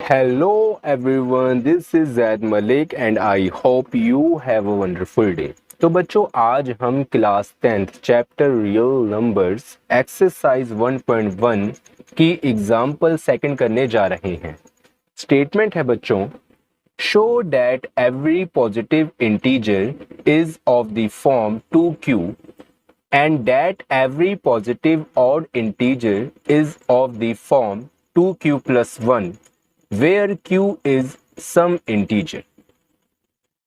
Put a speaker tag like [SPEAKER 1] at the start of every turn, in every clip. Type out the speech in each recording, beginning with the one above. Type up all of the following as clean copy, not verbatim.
[SPEAKER 1] Hello everyone, this is Zaid Malik and I hope you have a wonderful day. तो बच्चों आज हम class 10th chapter real numbers exercise 1.1 की example second करने जा रहे हैं। स्टेटमेंट है बच्चों, show that every positive integer is of the form 2q and that every positive odd integer is of the form 2q plus 1 where q is some integer।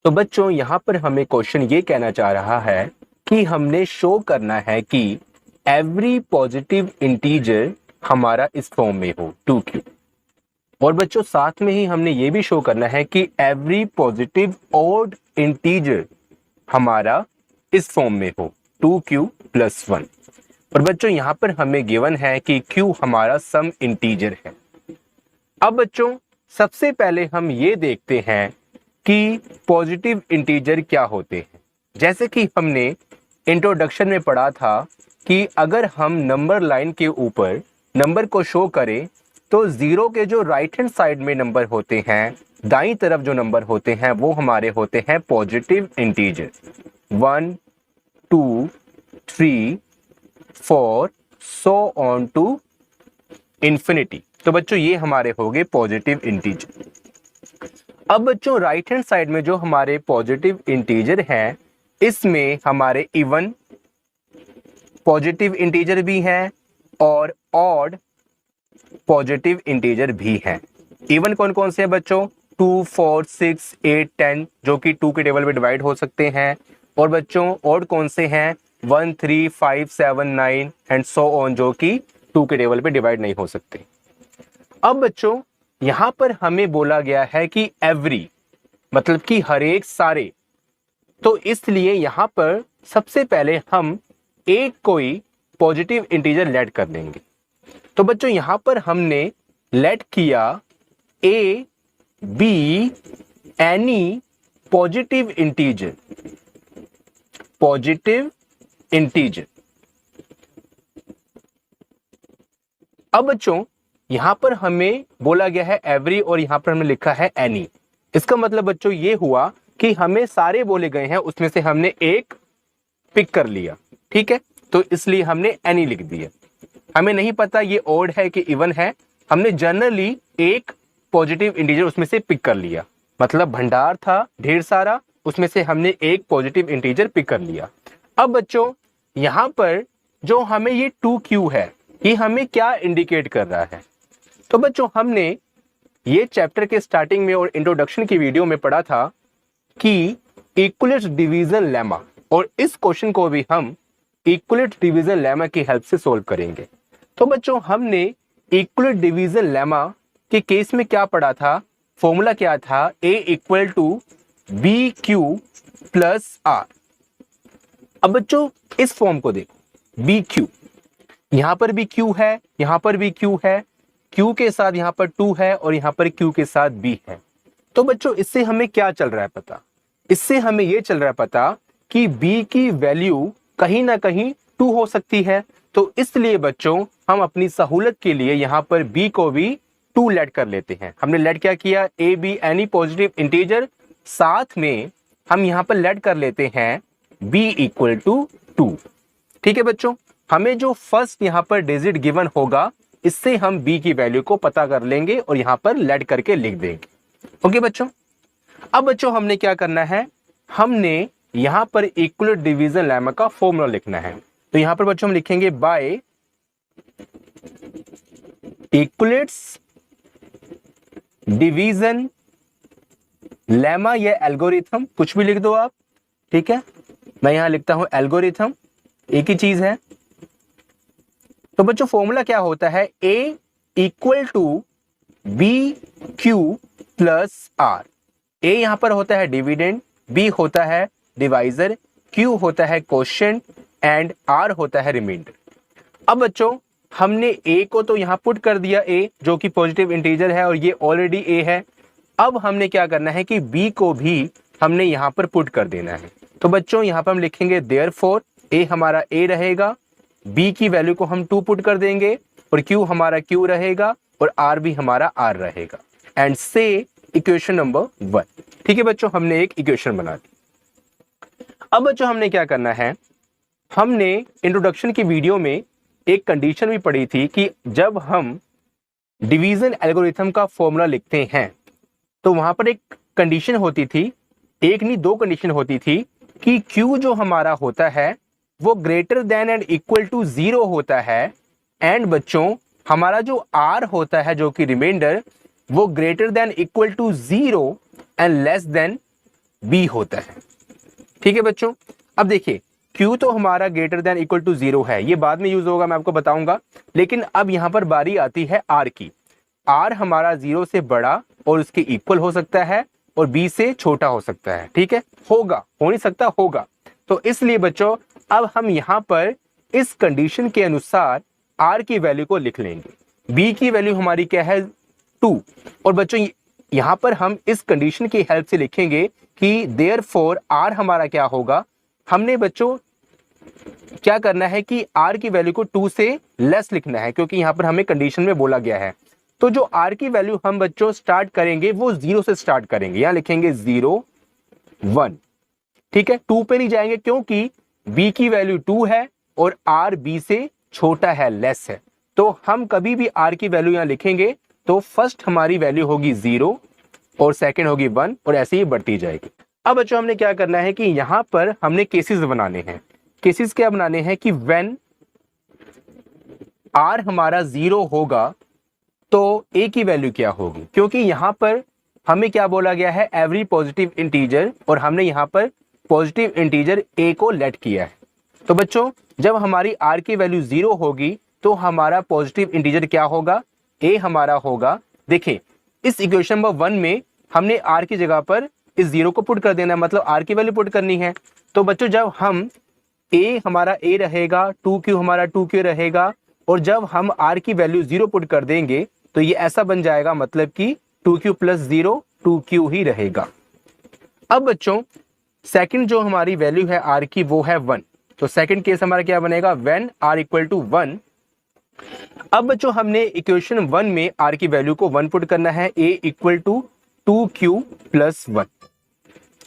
[SPEAKER 1] तो बच्चों यहां पर हमें क्वेश्चन ये कहना चाह रहा है कि हमने शो करना है कि एवरी पॉजिटिव इंटीजर हमारा इस फॉर्म में हो 2q, और बच्चों साथ में ही हमने ये भी शो करना है कि एवरी पॉजिटिव ऑड इंटीजर हमारा इस फॉर्म में हो 2q plus 1। और बच्चों यहां पर हमें गिवन है कि q हमारा सम इंटीजर है। अब बच्चों सबसे पहले हम ये देखते हैं कि पॉजिटिव इंटीजर क्या होते हैं। जैसे कि हमने इंट्रोडक्शन में पढ़ा था कि अगर हम नंबर लाइन के ऊपर नंबर को शो करें तो जीरो के जो राइट हैंड साइड में नंबर होते हैं, दाईं तरफ जो नंबर होते हैं वो हमारे होते हैं positive integer. 1 2 3 4 so on to infinity. तो बच्चों ये हमारे हो गए पॉजिटिव इंटीजर। अब बच्चों राइट हैंड साइड में जो हमारे पॉजिटिव इंटीजर हैं, इसमें हमारे इवन पॉजिटिव इंटीजर भी हैं और ऑड पॉजिटिव इंटीजर भी हैं। इवन कौन कौन से हैं बच्चों? 2 4 6 8 10 जो कि 2 के टेबल पे डिवाइड हो सकते हैं। और बच्चों ऑड कौन से हैं? 1 3 5 7 9 एंड सो ऑन जो कि 2 के टेबल पे डिवाइड नहीं हो सकते। अब बच्चों यहां पर हमें बोला गया है कि एवरी मतलब कि हर एक सारे, तो इसलिए यहां पर सबसे पहले हम एक कोई पॉजिटिव इंटीजर लेट कर देंगे। तो बच्चों यहां पर हमने लेट किया A be any positive integer, positive integer. अब बच्चों यहां पर हमें बोला गया है एवरी और यहां पर हमने लिखा है एनी। इसका मतलब बच्चों ये हुआ कि हमें सारे बोले गए हैं, उसमें से हमने एक पिक कर लिया, ठीक है, तो इसलिए हमने एनी लिख दिया। हमें नहीं पता ये ऑड है कि इवन है, हमने जनरली एक पॉजिटिव इंटीजर उसमें से पिक कर लिया। मतलब भंडार था ढेर सारा, उसमें से हमने एक पॉजिटिव इंटीजर पिक कर लिया। अब बच्चों यहां पर जो हमें ये 2q है, ये हमें क्या इंडिकेट कर रहा है? तो बच्चों हमने ये चैप्टर के स्टार्टिंग में और इंट्रोडक्शन की वीडियो में पढ़ा था कि इक्विलेट डिवीजन लेमा, और इस क्वेश्चन को भी हम इक्विलेट डिवीजन लेमा की हेल्प से सोल्व करेंगे। तो बच्चों हमने इक्विलेट डिवीजन लेमा के केस में क्या पढ़ा था? फॉर्मूला क्या था? A equal to B Q plus R. अब बच्चों इस फॉर्म को देखो, बी क्यू, यहां पर भी क्यू है, यहां पर भी क्यू है, क्यू के साथ यहां पर 2 है और यहां पर क्यू के साथ बी है। तो बच्चों इससे हमें क्या चल रहा है पता? इससे हमें यह चल रहा है पता कि बी की वैल्यू कहीं ना कहीं 2 हो सकती है। तो इसलिए बच्चों हम अपनी सहूलत के लिए यहां पर बी को भी 2 लेट कर लेते हैं। हमने लेट क्या किया? A be any positive integer, साथ में हम यहां पर लेट कर लेते हैं बी इक्वल टू 2। ठीक है बच्चों, हमें जो फर्स्ट यहां पर डिजिट गिवन होगा इससे हम b की वैल्यू को पता कर लेंगे और यहां पर लेट करके लिख देंगे। ओके बच्चों, अब बच्चों हमने क्या करना है? हमने यहां पर इक्विलेट डिवीजन लेमा का फॉर्मूला लिखना है। तो यहां पर बच्चों हम लिखेंगे बाय इक्विलेट्स डिवीजन लेमा या एल्गोरिथम, कुछ भी लिख दो आप, ठीक है। मैं यहां लिखता हूं एल्गोरिथम, एक ही चीज है। तो बच्चों फॉर्मूला क्या होता है? A equal to B Q plus R. A यहां पर होता है डिविडेंड, बी होता है डिवाइजर, क्यू होता है क्वोशिएंट एंड आर होता है रिमाइंडर। अब बच्चों हमने ए को तो यहां पुट कर दिया, ए जो कि पॉजिटिव इंटीजर है और ये ऑलरेडी ए है। अब हमने क्या करना है कि बी को भी हमने यहां पर पुट कर देना है। तो बच्चों यहां पर हम लिखेंगे देयरफॉर ए हमारा ए रहेगा, बी की वैल्यू को हम 2 पुट कर देंगे और क्यू हमारा क्यू रहेगा और आर भी हमारा आर रहेगा। एंड से इक्वेशन नंबर 1। ठीक है बच्चों, हमने एक इक्वेशन बना दी। अब बच्चों हमने क्या करना है, हमने इंट्रोडक्शन की वीडियो में एक कंडीशन भी पढ़ी थी कि जब हम डिवीजन एल्गोरिथम का फॉर्मूला लिखते हैं तो वहां पर एक कंडीशन होती थी, एक नहीं दो कंडीशन होती थी कि Q जो हमारा होता है वो greater than and equal to 0 होता है, एंड बच्चों हमारा जो R होता है जो कि रिमाइंडर, वो greater than equal to 0 and less than B होता है। ठीक है बच्चों, अब देखिए Q तो हमारा ग्रेटर देन इक्वल टू 0 है, ये बाद में यूज होगा, मैं आपको बताऊंगा। लेकिन अब यहां पर बारी आती है R की। R हमारा 0 से बड़ा और उसके इक्वल हो सकता है और B से छोटा हो सकता है। ठीक है, होगा, हो नहीं सकता, होगा। तो इसलिए बच्चों अब हम यहां पर इस कंडीशन के अनुसार R की वैल्यू को लिख लेंगे। B की वैल्यू हमारी क्या है, 2। और बच्चों यहां पर हम इस कंडीशन की हेल्प से लिखेंगे कि देयरफॉर R हमारा क्या होगा। हमने बच्चों क्या करना है कि R की वैल्यू को 2 से लेस लिखना है, क्योंकि यहां पर हमें कंडीशन में बोला गया है। तो जो R की वैल्यू हम बच्चों स्टार्ट करेंगे वो 0 से स्टार्ट करेंगे, यहां लिखेंगे 0 1। ठीक है, 2 पे नहीं जाएंगे क्योंकि B की वैल्यू 2 है और R B से छोटा है, लेस है। तो हम कभी भी R की वैल्यू यहां लिखेंगे तो फर्स्ट हमारी वैल्यू होगी 0 और सेकंड होगी 1 और ऐसे ही बढ़ती जाएगी। अब बच्चों हमने क्या करना है कि यहां पर हमने केसेस बनाने हैं। केसेस क्या बनाने हैं कि व्हेन R हमारा 0 होगा तो A की वैल्यू क्या होगी, क्योंकि यहां पर हमें क्या बोला गया है, एवरी पॉजिटिव इंटीजर, और हमने यहां पर पॉजिटिव इंटीजर A को लेट किया है। तो बच्चों जब हमारी R की वैल्यू 0 होगी तो हमारा पॉजिटिव इंटीजर क्या होगा, A हमारा होगा। देखिए इस इक्वेशन नंबर 1 में हमने R की जगह पर इस 0 को पुट कर देना है, मतलब R की वैल्यू पुट करनी है। तो बच्चों जब हम A हमारा A रहेगा, 2Q हमारा 2Q रहेगा, और जब हम R की वैल्यू 0 पुट कर देंगे तो ये ऐसा बन जाएगा, मतलब कि 2Q प्लस 0 2Q ही रहेगा। अब बच्चों सेकंड जो हमारी वैल्यू है R की वो है 1। तो सेकंड केस हमारा क्या बनेगा, व्हेन R इक्वल टू 1। अब बच्चों हमने इक्वेशन 1 में R की वैल्यू को 1 पुट करना है, A equal to 2Q plus 1।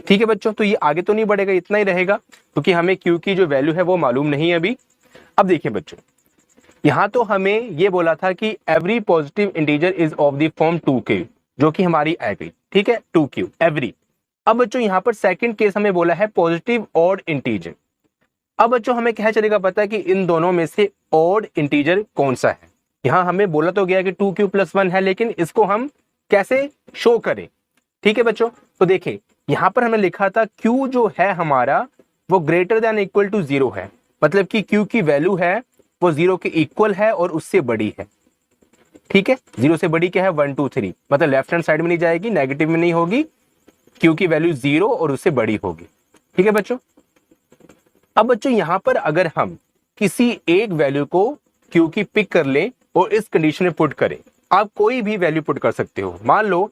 [SPEAKER 1] ठीक है बच्चों, तो ये आगे तो नहीं बढ़ेगा, इतना ही रहेगा, क्योंकि हमें Q की जो वैल्यू है वो मालूम नहीं है अभी। अब देखिए बच्चों यहां तो हमें ये बोला था कि every positive integer is of the form 2Q, जो कि हमारी आ गई। ठीक है, 2Q एवरी। अब बच्चों यहां पर सेकंड केस हमें बोला है पॉजिटिव ऑड इंटीजर। अब बच्चों हमें क्या चलेगा पता है कि इन दोनों में से ऑड इंटीजर कौन सा है। यहां हमें बोला तो गया कि 2Q प्लस 1 है, लेकिन इसको हम कैसे शो करें। ठीक है बच्चों, तो देखिए यहां पर हमने लिखा था Q जो है हमारा वो ग्रेटर देन इक्वल टू 0 है, मतलब कि Q की वैल्यू है वो 0 के इक्वल है और उससे बड़ी है। ठीक है, 0 से बड़ी क्या है, 1 2 3, मतलब लेफ्ट हैंड साइड में नहीं जाएगी, नेगेटिव में नहीं होगी, Q की वैल्यू 0 और उससे बड़ी होगी। ठीक है बच्चों, अब बच्चों यहां पर अगर हम किसी एक वैल्यू को Q की पिक कर लें और इस कंडीशन में पुट करें, आप कोई भी वैल्यू पुट कर सकते हो। मान लो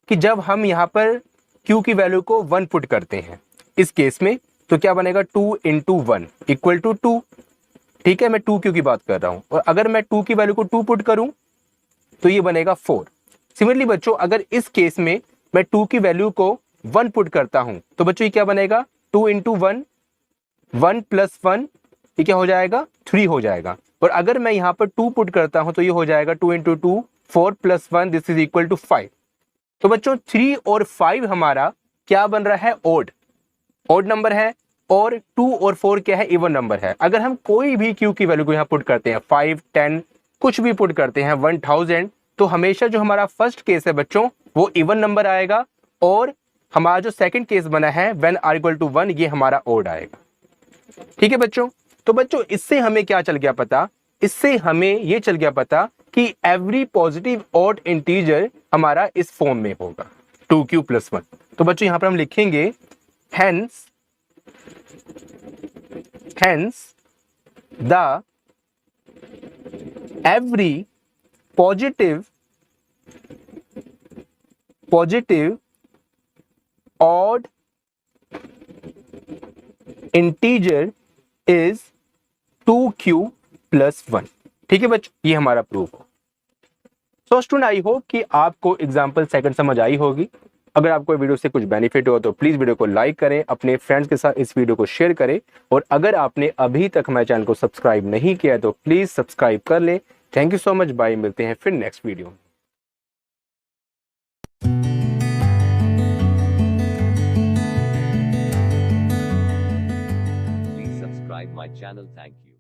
[SPEAKER 1] कि जब हम यहां पर Q की वैल्यू को 1 पुट करते हैं इस केस में, तो क्या बनेगा, 2 इंटू 1 इक्वल टू 2। ठीक है, मैं 2Q की बात कर रहा हूं, और अगर मैं 2 की वैल्यू को 2 पुट करूं तो ये बनेगा 4। सिमिलरली बच्चों अगर इस केस में मैं 2 की वैल्यू को 1 पुट करता हूं तो बच्चों ये क्या बनेगा, 2 इंटू 1 1 प्लस 1, ये क्या हो जाएगा, 3 हो जाएगा। और अगर मैं यहां पर 2 पुट करता हूं तो ये हो जाएगा 2 इंटू 2 4 प्लस 1, दिस इज इक्वल टू 5। तो बच्चों 3 और 5 हमारा क्या बन रहा है, ओड नंबर है, और 2 और 4 क्या है, इवन नंबर है। अगर हम कोई भी Q की वैल्यू को यहाँ पुट करते हैं, 5 10 कुछ भी पुट करते हैं, 1000, तो हमेशा जो हमारा फर्स्ट केस है बच्चों वो इवन नंबर आएगा, और हमारा जो सेकंड केस बना है व्हेन R इक्वल टू 1 ये हमारा ओड आएगा। ठीक है बच्चों, तो बच्चों इससे हमें क्या चल गया पता, इससे हमें ये चल गया पता कि एवरी पॉजिटिव ऑड इंटीजर हमारा इस फॉर्म में होगा, 2Q प्लस 1। तो बच्चों यहां पर हम लिखेंगे hence the every positive odd integer is 2Q plus 1। ठीक है बच्चों, ये हमारा प्रूफ हो। सो स्टूडेंट आई होप कि आपको एग्जाम्पल सेकंड समझ आई होगी। अगर आपको वीडियो से कुछ बेनिफिट हो तो प्लीज वीडियो को लाइक करें, अपने फ्रेंड्स के साथ इस वीडियो को शेयर करें, और अगर आपने अभी तक हमारे चैनल को सब्सक्राइब नहीं किया तो प्लीज सब्सक्राइब कर लें। Thank you so much, bye, मिलते हैं फिर next video.
[SPEAKER 2] Please subscribe my channel. Thank you.